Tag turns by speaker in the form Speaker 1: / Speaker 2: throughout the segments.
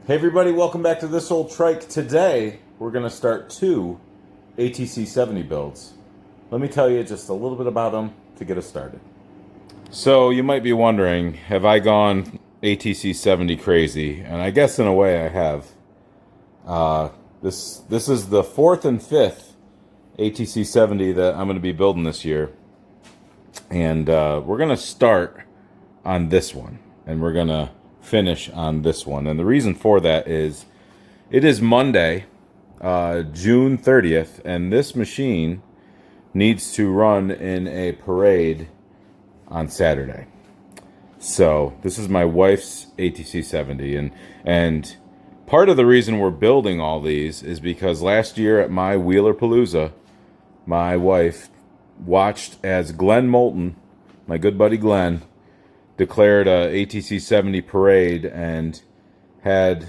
Speaker 1: Hey everybody, welcome back to This Old Trike. Today, we're going to start 2 ATC 70 builds. Let me tell you just a little bit about them to get us started. So, you might be wondering, have I gone ATC 70 crazy? And I guess in a way I have. This is the 4th and 5th ATC 70 that I'm going to be building this year. And we're going to start on this one. And we're going to finish on this one. And the reason for that is it is Monday, June 30th, and this machine needs to run in a parade on Saturday. So this is my wife's ATC 70, and part of the reason we're building all these is because last year at my Wheeler-Palooza, my wife watched as Glenn Moulton, my good buddy Glenn, declared a ATC 70 parade and had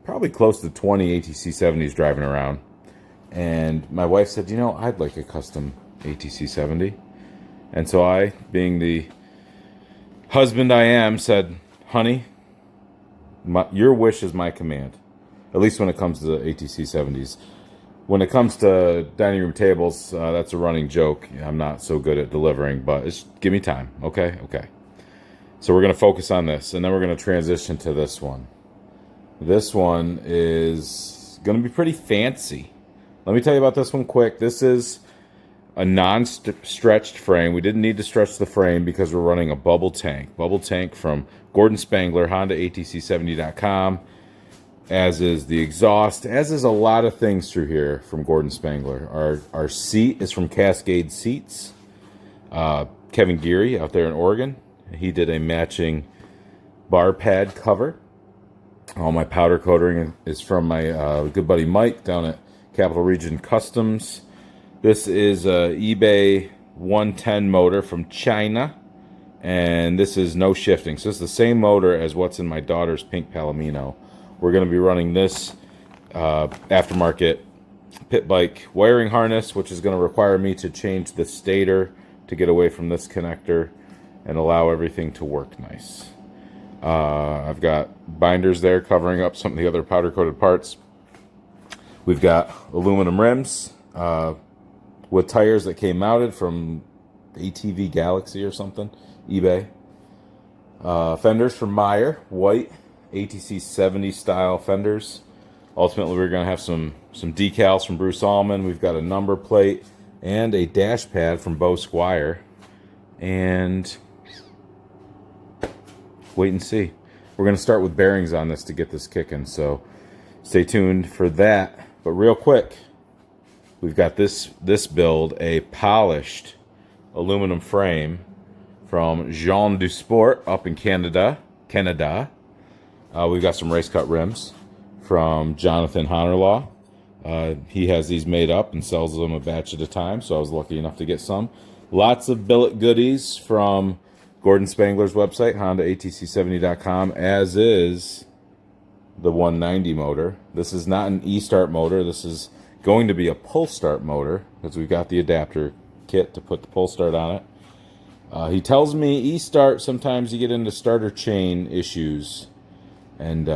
Speaker 1: probably close to 20 ATC 70s driving around. And my wife said, you know, I'd like a custom ATC 70. And so I, being the husband I am, said, honey, your wish is my command. At least when it comes to the ATC 70s. When it comes to dining room tables, that's a running joke. I'm not so good at delivering, but give me time. Okay. So we're going to focus on this, and then we're going to transition to this one. This one is going to be pretty fancy. Let me tell you about this one quick. This is a non-stretched frame. We didn't need to stretch the frame because we're running a bubble tank. Bubble tank from Gordon Spangler, HondaATC70.com, as is the exhaust, as is a lot of things through here from Gordon Spangler. Our seat is from Cascade Seats. Kevin Geary out there in Oregon. He did a matching bar pad cover. All my powder coating is from my good buddy Mike down at Capital Region Customs. This is a eBay 110 motor from China, and this is no shifting. So it's the same motor as what's in my daughter's pink Palomino. We're going to be running this aftermarket pit bike wiring harness, which is going to require me to change the stator to get away from this connector and allow everything to work nice. I've got binders there covering up some of the other powder-coated parts. We've got aluminum rims with tires that came mounted from ATV Galaxy or something, eBay. Fenders from Meyer, white ATC 70 style fenders. Ultimately, we're going to have some decals from Bruce Allman. We've got a number plate and a dash pad from Bo Squire. And wait and see. We're going to start with bearings on this to get this kicking, so stay tuned for that. But real quick, we've got this build, a polished aluminum frame from Jean du Sport up in Canada. We've got some race cut rims from Jonathan Honorlaw. He has these made up and sells them a batch at a time, so I was lucky enough to get some. Lots of billet goodies from Gordon Spangler's website, HondaATC70.com, as is the 190 motor. This is not an e-start motor. This is going to be a pull start motor because we've got the adapter kit to put the pull start on it. He tells me e-start, sometimes you get into starter chain issues, and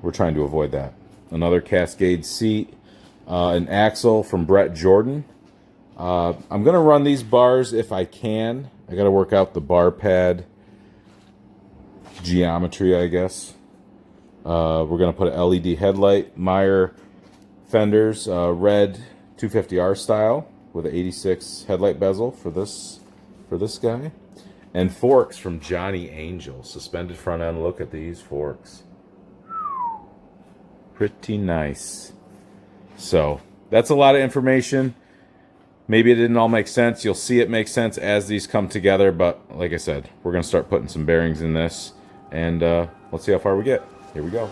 Speaker 1: we're trying to avoid that. Another Cascade seat, an axle from Brett Jordan. I'm going to run these bars if I can. I got to work out the bar pad geometry, I guess. We're going to put an LED headlight, Meyer fenders, red 250R style with an 86 headlight bezel for this guy, and forks from Johnny Angel, suspended front end. Look at these forks, pretty nice. So that's a lot of information. Maybe it didn't all make sense. You'll see it make sense as these come together. But like I said, we're going to start putting some bearings in this. And let's see how far we get. Here we go.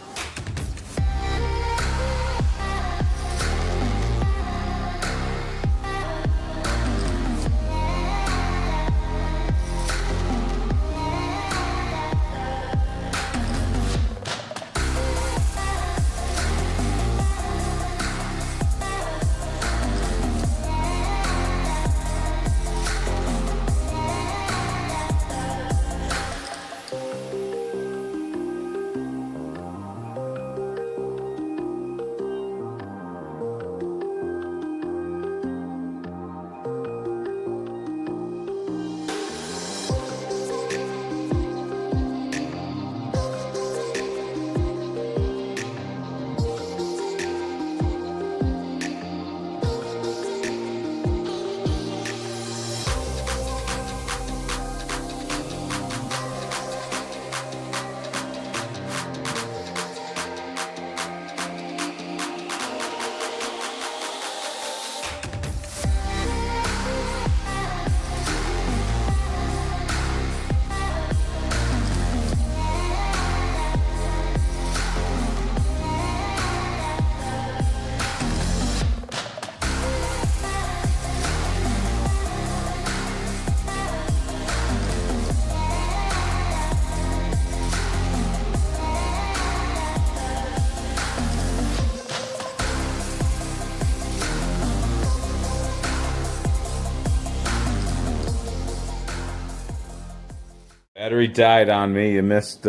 Speaker 1: Battery died on me. You missed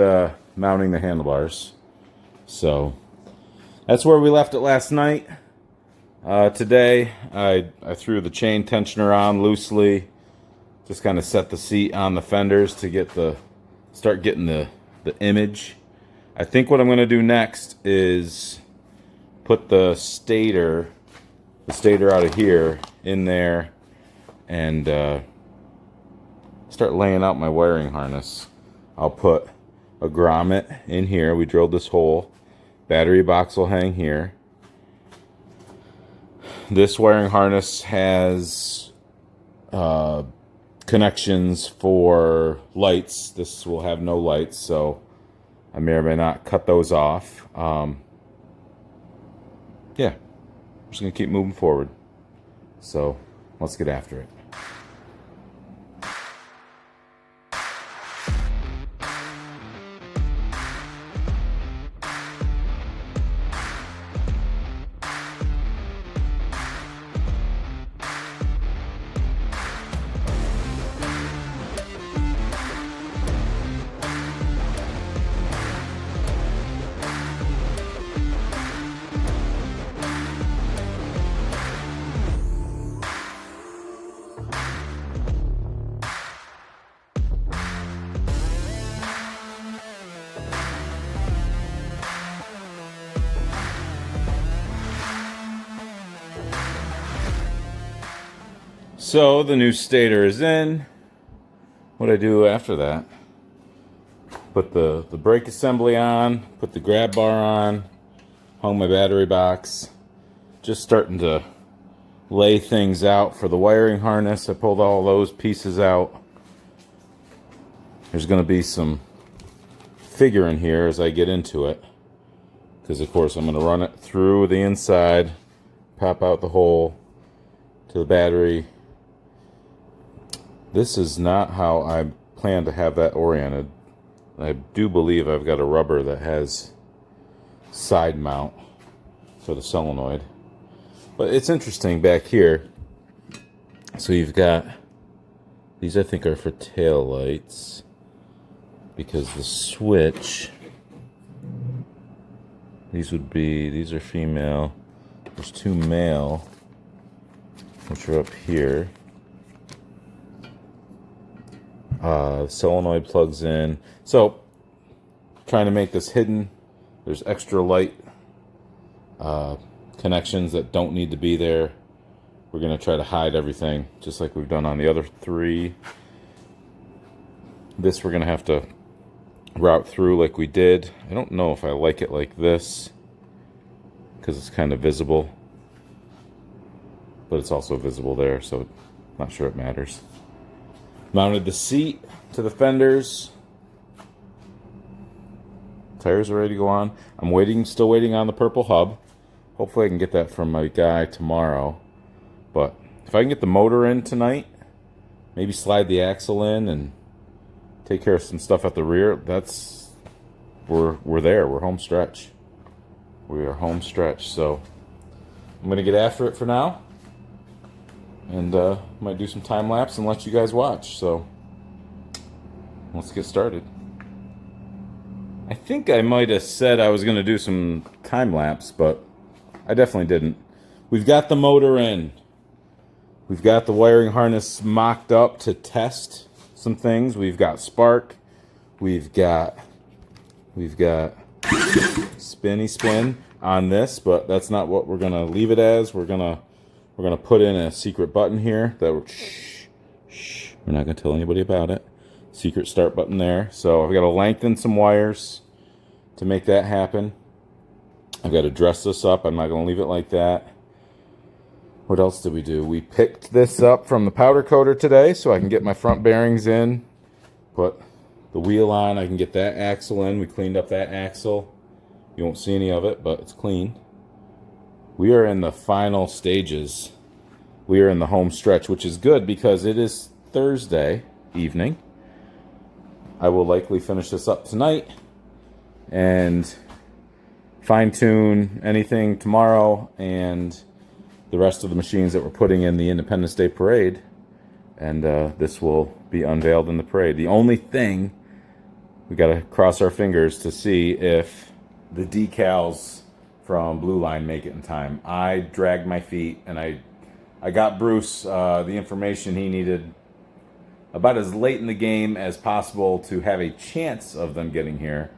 Speaker 1: mounting the handlebars. So that's where we left it last night. Today, I threw the chain tensioner on loosely. Just kind of set the seat on the fenders to start getting the image. I think what I'm going to do next is put the stator out of here in there and start laying out my wiring harness. I'll put a grommet in here. We drilled this hole. Battery box will hang here. This wiring harness has connections for lights. This will have no lights, so I may or may not cut those off. Yeah, I'm just going to keep moving forward. So let's get after it. So the new stator is in. What I do after that, put the brake assembly on, put the grab bar on, hung my battery box. Just starting to lay things out for the wiring harness. I pulled all those pieces out. There's going to be some figuring here as I get into it, because of course I'm going to run it through the inside, pop out the hole to the battery. This is not how I plan to have that oriented. I do believe I've got a rubber that has side mount for the solenoid. But it's interesting back here. So you've got, these I think are for tail lights, because the switch, these are female. There's two male, which are up here. Solenoid plugs in. So, trying to make this hidden. There's extra light connections that don't need to be there. We're going to try to hide everything, just like we've done on the other three. This we're going to have to route through like we did. I don't know if I like it like this, because it's kind of visible. But it's also visible there, so not sure it matters. Mounted the seat to the fenders. Tires are ready to go on. I'm still waiting on the purple hub. Hopefully I can get that from my guy tomorrow. But if I can get the motor in tonight, maybe slide the axle in and take care of some stuff at the rear, we're there. We're home stretch. We are home stretch. So I'm gonna get after it for now. And might do some time lapse and let you guys watch. So let's get started. I think I might have said I was going to do some time lapse, but I definitely didn't. We've got the motor in. We've got the wiring harness mocked up to test some things. We've got spark. We've got spinny spin on this, but that's not what we're going to leave it as. We're gonna put in a secret button here that we're not going to tell anybody about it. Secret start button there. So I've got to lengthen some wires to make that happen. I've got to dress this up. I'm not going to leave it like that. What else did we do? We picked this up from the powder coater today so I can get my front bearings in. Put the wheel on. I can get that axle in. We cleaned up that axle. You won't see any of it, but it's clean. We are in the final stages. We are in the home stretch, which is good because it is Thursday evening. I will likely finish this up tonight and fine-tune anything tomorrow and the rest of the machines that we're putting in the Independence Day Parade. And this will be unveiled in the parade. The only thing We got to cross our fingers to see if the decals from Blue Line make it in time. I dragged my feet, and I got Bruce the information he needed about as late in the game as possible to have a chance of them getting here.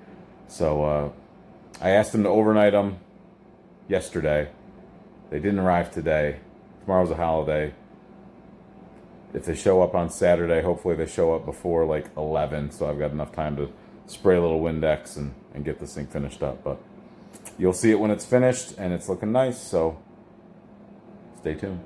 Speaker 1: So I asked them to overnight them yesterday. They didn't arrive today. Tomorrow's a holiday. If they show up on Saturday, hopefully they show up before like 11, so I've got enough time to spray a little Windex and get this thing finished up. But you'll see it when it's finished, and it's looking nice, so stay tuned.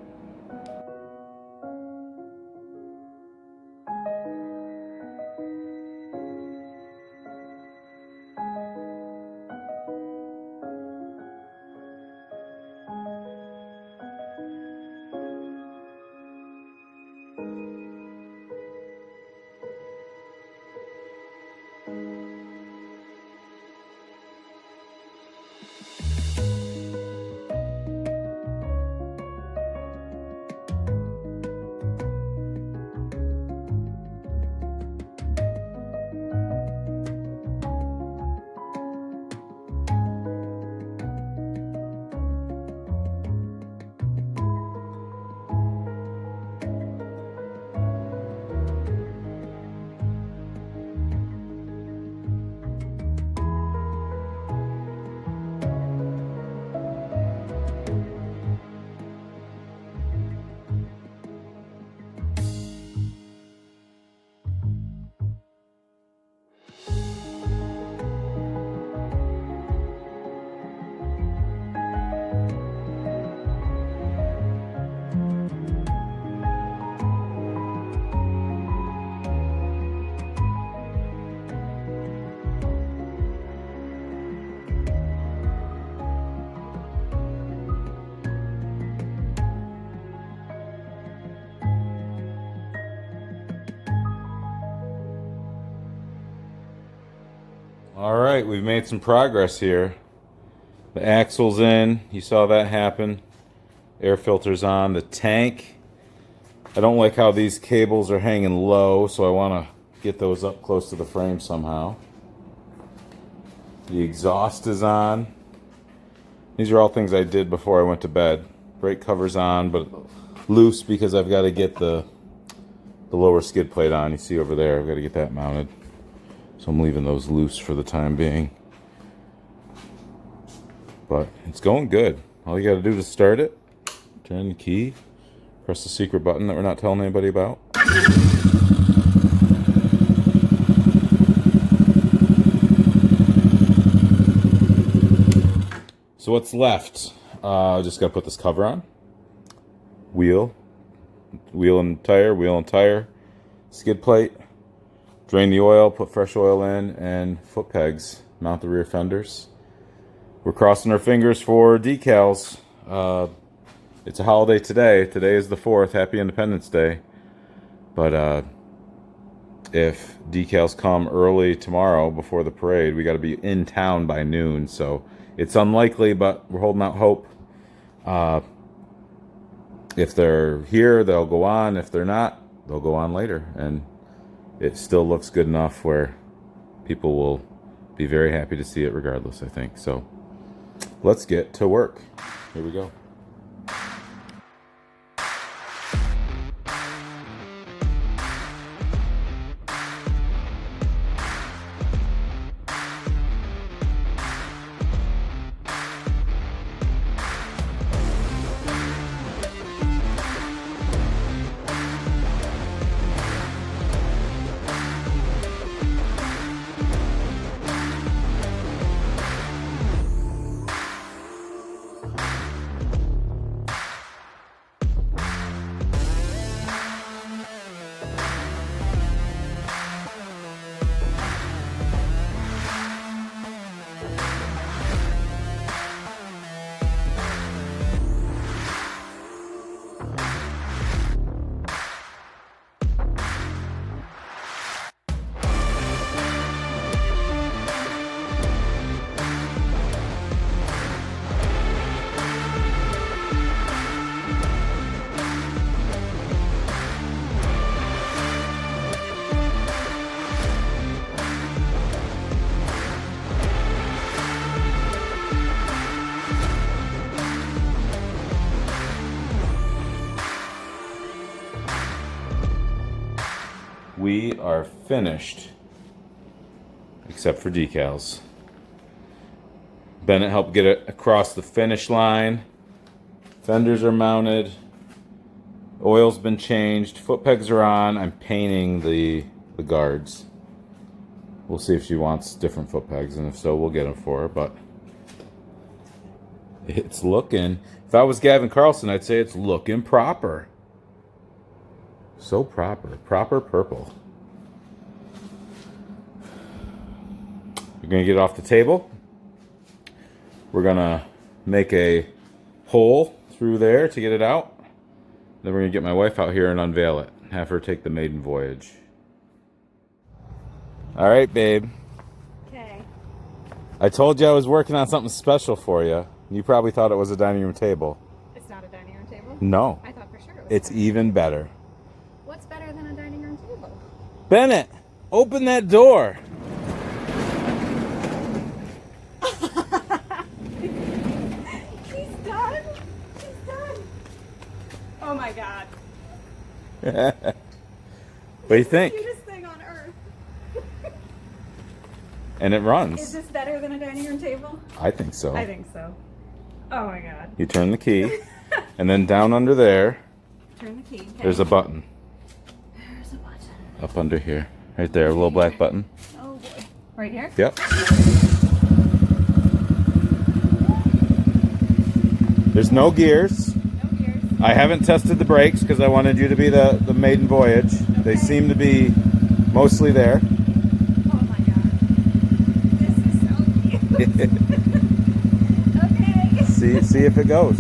Speaker 1: All right, we've made some progress here. The axle's in. You saw that happen. Air filter's on. The tank. I don't like how these cables are hanging low, so I want to get those up close to the frame somehow. The exhaust is on. These are all things I did before I went to bed. Brake cover's on, but loose because I've got to get the lower skid plate on. You see over there, I've got to get that mounted. So I'm leaving those loose for the time being. But it's going good. All you got to do to start it, turn the key, press the secret button that we're not telling anybody about. So what's left? Just got to put this cover on. Wheel and tire, skid plate. Drain the oil, put fresh oil in, and foot pegs. Mount the rear fenders. We're crossing our fingers for decals. It's a holiday today. Today is the 4th. Happy Independence Day. But if decals come early tomorrow before the parade, we got to be in town by noon. So it's unlikely, but we're holding out hope. If they're here, they'll go on. If they're not, they'll go on later. And it still looks good enough where people will be very happy to see it regardless, I think. So let's get to work. Here we go. we are finished, except for decals. Bennett helped get it across the finish line. Fenders are mounted. Oil's been changed. Foot pegs are on. I'm painting the guards. We'll see if she wants different foot pegs, and if so, we'll get them for her. But it's looking. If I was Gavin Carlson, I'd say it's looking proper. So proper. Proper purple. You're going to get it off the table. We're going to make a hole through there to get it out. Then we're going to get my wife out here and unveil it. Have her take the maiden voyage. All right, babe.
Speaker 2: Okay.
Speaker 1: I told you I was working on something special for you. You probably thought it was a dining room table.
Speaker 2: It's not a dining room table?
Speaker 1: No.
Speaker 2: I thought for sure it was.
Speaker 1: It's even better.
Speaker 2: What's better than a dining room table?
Speaker 1: Bennett, open that door.
Speaker 2: She's done? She's done. Oh my god.
Speaker 1: What do you think?
Speaker 2: Cutest thing on earth.
Speaker 1: And it runs.
Speaker 2: Is this better than a dining room table?
Speaker 1: I think so.
Speaker 2: I think so. Oh my god.
Speaker 1: You turn the key, and then down under there,
Speaker 2: Turn the key. Okay.
Speaker 1: there's a button.
Speaker 2: There's a button.
Speaker 1: Up under here. Right there, a little black button.
Speaker 2: Oh boy. Right here?
Speaker 1: Yep. There's no gears.
Speaker 2: No gears.
Speaker 1: I haven't tested the brakes because I wanted you to be the maiden voyage.
Speaker 2: Okay.
Speaker 1: They seem to be mostly there.
Speaker 2: Oh my god. This is so cute. Okay.
Speaker 1: See if it goes.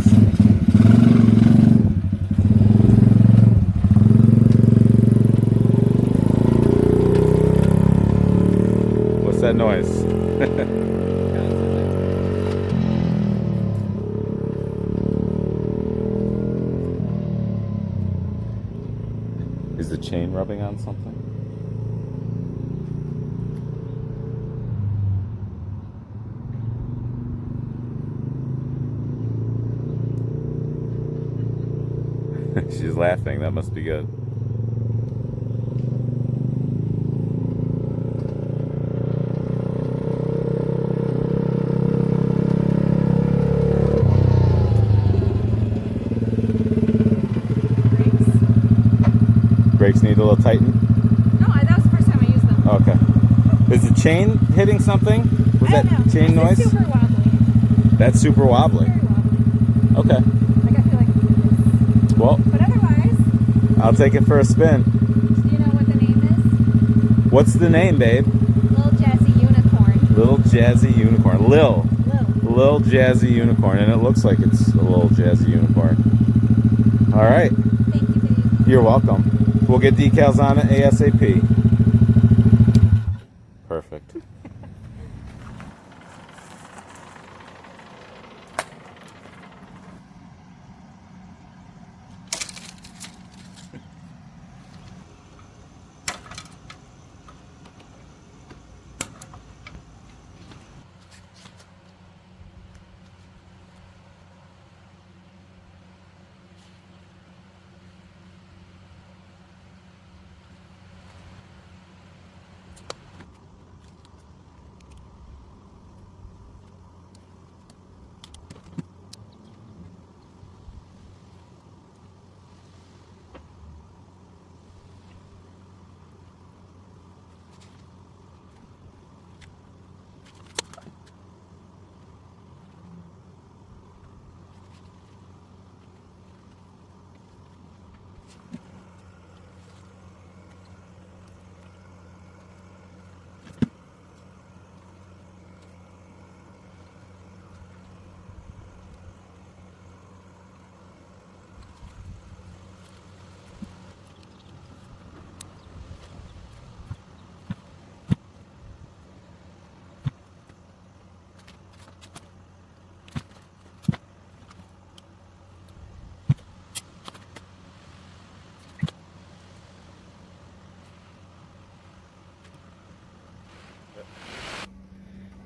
Speaker 1: What's that noise? Is the chain rubbing on something? She's laughing. That must be good. Brakes need a little tighten.
Speaker 2: No, that was the first time I used them.
Speaker 1: Okay. Is the chain hitting something? Was
Speaker 2: I
Speaker 1: that
Speaker 2: don't know.
Speaker 1: chain noise?
Speaker 2: It's super wobbly.
Speaker 1: That's super wobbly.
Speaker 2: Very wobbly.
Speaker 1: Okay.
Speaker 2: Like I feel like it's...
Speaker 1: Well,
Speaker 2: But otherwise,
Speaker 1: I'll take it for a spin.
Speaker 2: do you know what the name is?
Speaker 1: What's the name, babe?
Speaker 2: Lil Jazzy Unicorn.
Speaker 1: Lil Jazzy Unicorn. Lil
Speaker 2: Lil.
Speaker 1: Jazzy Unicorn, and it looks like it's a little Jazzy Unicorn. All right.
Speaker 2: Thank you, babe.
Speaker 1: You're welcome. We'll get decals on it ASAP. Perfect.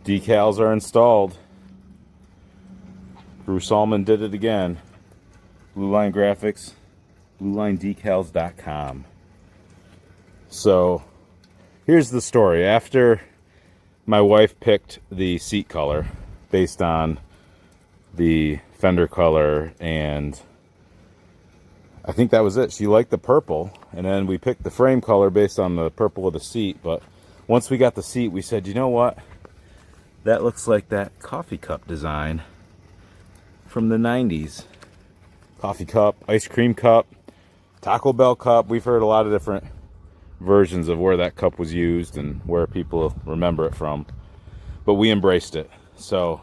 Speaker 1: Decals are installed. Bruce Allman did it again. Blue Line Graphics, bluelinedecals.com. So here's the story. After my wife picked the seat color based on the fender color, and I think that was it. She liked the purple, and then we picked the frame color based on the purple of the seat. But once we got the seat, we said, you know what? That looks like that coffee cup design from the 90s. Coffee cup, ice cream cup, Taco Bell cup. We've heard a lot of different versions of where that cup was used and where people remember it from. But we embraced it. So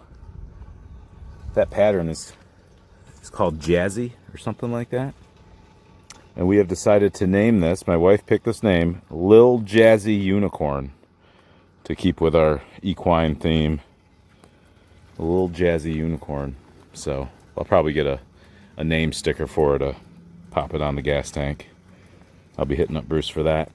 Speaker 1: that pattern is called Jazzy or something like that. And we have decided to name this, my wife picked this name, Lil Jazzy Unicorn, to keep with our equine theme. Lil Jazzy Unicorn. So I'll probably get a name sticker for her to pop it on the gas tank. I'll be hitting up Bruce for that.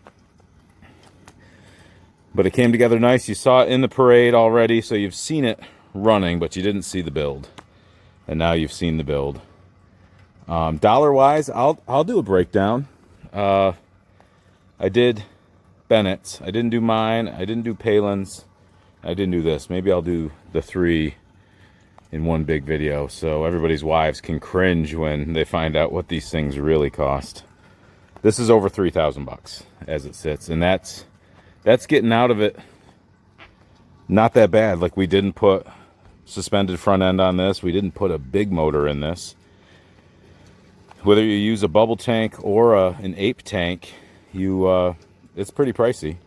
Speaker 1: But it came together nice. You saw it in the parade already, so you've seen it running, but you didn't see the build. And now you've seen the build. Dollar-wise, I'll do a breakdown. I did Bennett's. I didn't do mine. I didn't do Palin's. I didn't do this. Maybe I'll do the 3 in one big video so everybody's wives can cringe when they find out what these things really cost. This is over $3,000 as it sits, and that's getting out of it not that bad. Like, we didn't put suspended front end on this. We didn't put a big motor in this. Whether you use a bubble tank or an ape tank, it's pretty pricey.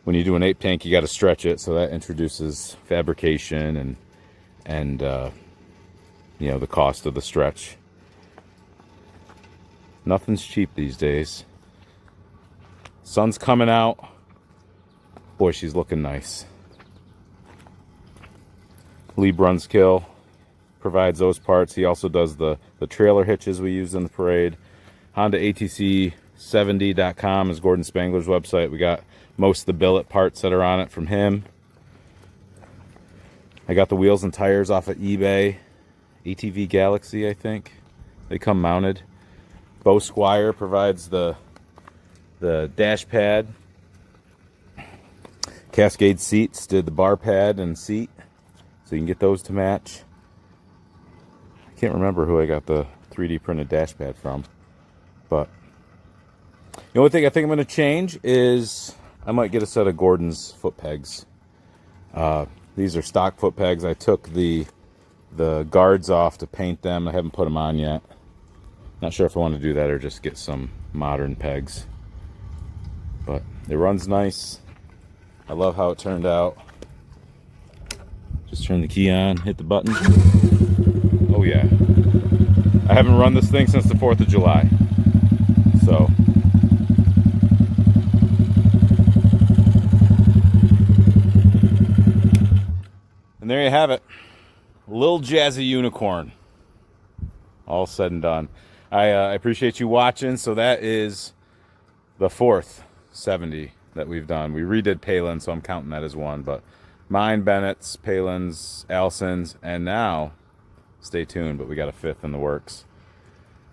Speaker 1: When you do an ape tank, you got to stretch it, so that introduces fabrication and you know, the cost of the stretch. Nothing's cheap these days. Sun's coming out. Boy, she's looking nice. Lee Brunskill provides those parts. He also does the trailer hitches we used in the parade. Honda ATC 70.com is Gordon Spangler's website. We got most of the billet parts that are on it from him. I got the wheels and tires off of eBay. ATV Galaxy, I think. They come mounted. Bo Squire provides the dash pad. Cascade Seats did the bar pad and seat, so you can get those to match. I can't remember who I got the 3D printed dash pad from, but the only thing I think I'm going to change is I might get a set of Gordon's foot pegs. These are stock foot pegs. I took the guards off to paint them. I haven't put them on yet. Not sure if I want to do that or just get some modern pegs. But it runs nice. I love how it turned out. Just turn the key on, hit the button. Oh yeah. I haven't run this thing since the 4th of July. So. And there you have it. Lil Jazzy Unicorn. All said and done. I appreciate you watching. So that is the 4th 70 that we've done. We redid Palin, so I'm counting that as one. But mine, Bennett's, Palin's, Allison's, and now, stay tuned, but we got a 5th in the works.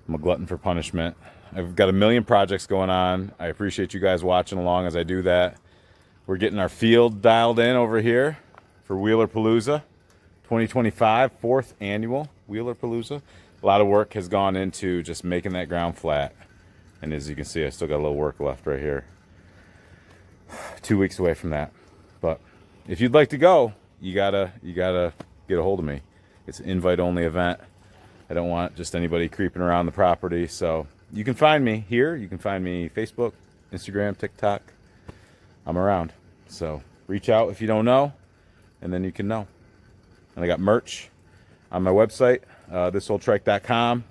Speaker 1: I'm a glutton for punishment. I've got a million projects going on. I appreciate you guys watching along as I do that. We're getting our field dialed in over here for Wheeler Palooza 2025, 4th annual Wheeler Palooza. A lot of work has gone into just making that ground flat. And as you can see, I still got a little work left right here. 2 weeks away from that. But if you'd like to go, you gotta get a hold of me. It's an invite-only event. I don't want just anybody creeping around the property. So you can find me here. You can find me Facebook, Instagram, TikTok. I'm around. So reach out if you don't know, and then you can know. And I got merch on my website, thisoldtrike.com.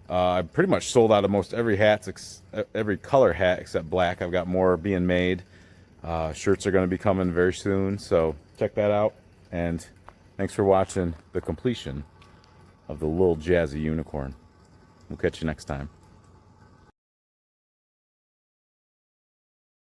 Speaker 1: I pretty much sold out of most every every color hat except black. I've got more being made. Shirts are going to be coming very soon, so check that out. And thanks for watching the completion of the Lil Jazzy Unicorn. We'll catch you next time.